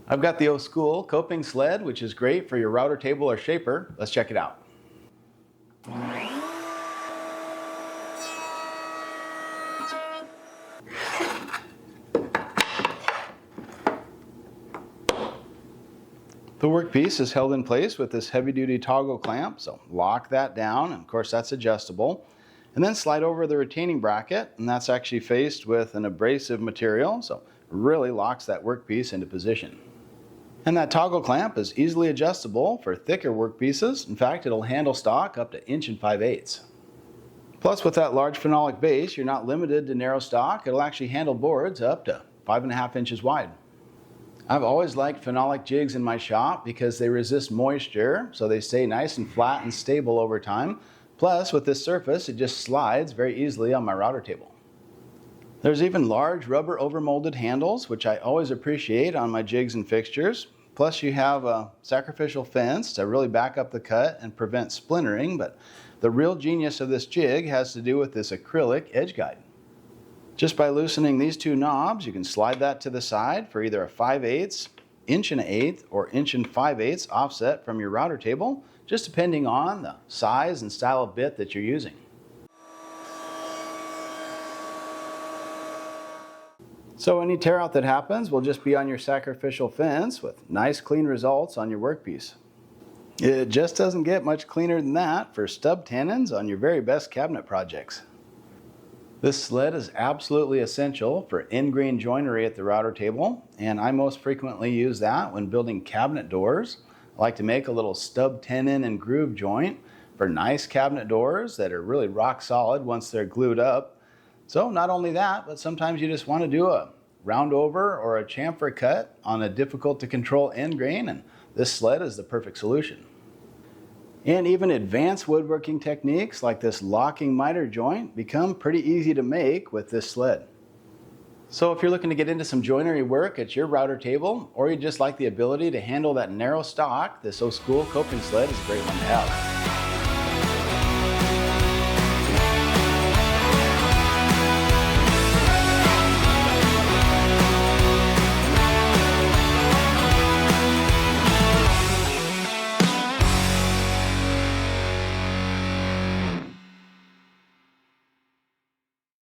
I've got the O'SKOOL Coping Sled, which is great for your router table or shaper. Let's check it out. The workpiece is held in place with this heavy-duty toggle clamp, so lock that down, and of course that's adjustable. And then slide over the retaining bracket, and that's actually faced with an abrasive material, so it really locks that workpiece into position. And that toggle clamp is easily adjustable for thicker workpieces. In fact, it'll handle stock up to 1 5/8". Plus, with that large phenolic base, you're not limited to narrow stock. It'll actually handle boards up to 5.5 inches wide. I've always liked phenolic jigs in my shop because they resist moisture, so they stay nice and flat and stable over time. Plus, with this surface, it just slides very easily on my router table. There's even large rubber overmolded handles, which I always appreciate on my jigs and fixtures. Plus, you have a sacrificial fence to really back up the cut and prevent splintering, but the real genius of this jig has to do with this acrylic edge guide. Just by loosening these two knobs, you can slide that to the side for either a 5/8, 1 1/8, or 1 5/8 offset from your router table, just depending on the size and style of bit that you're using. So any tear out that happens will just be on your sacrificial fence with nice clean results on your workpiece. It just doesn't get much cleaner than that for stub tenons on your very best cabinet projects. This sled is absolutely essential for end-grain joinery at the router table, and I most frequently use that when building cabinet doors. I like to make a little stub tenon and groove joint for nice cabinet doors that are really rock solid once they're glued up. So not only that, but sometimes you just want to do a round over or a chamfer cut on a difficult to control end grain, and this sled is the perfect solution. And even advanced woodworking techniques like this locking miter joint become pretty easy to make with this sled. So if you're looking to get into some joinery work at your router table, or you just like the ability to handle that narrow stock, this O'SKOOL Coping Sled is a great one to have.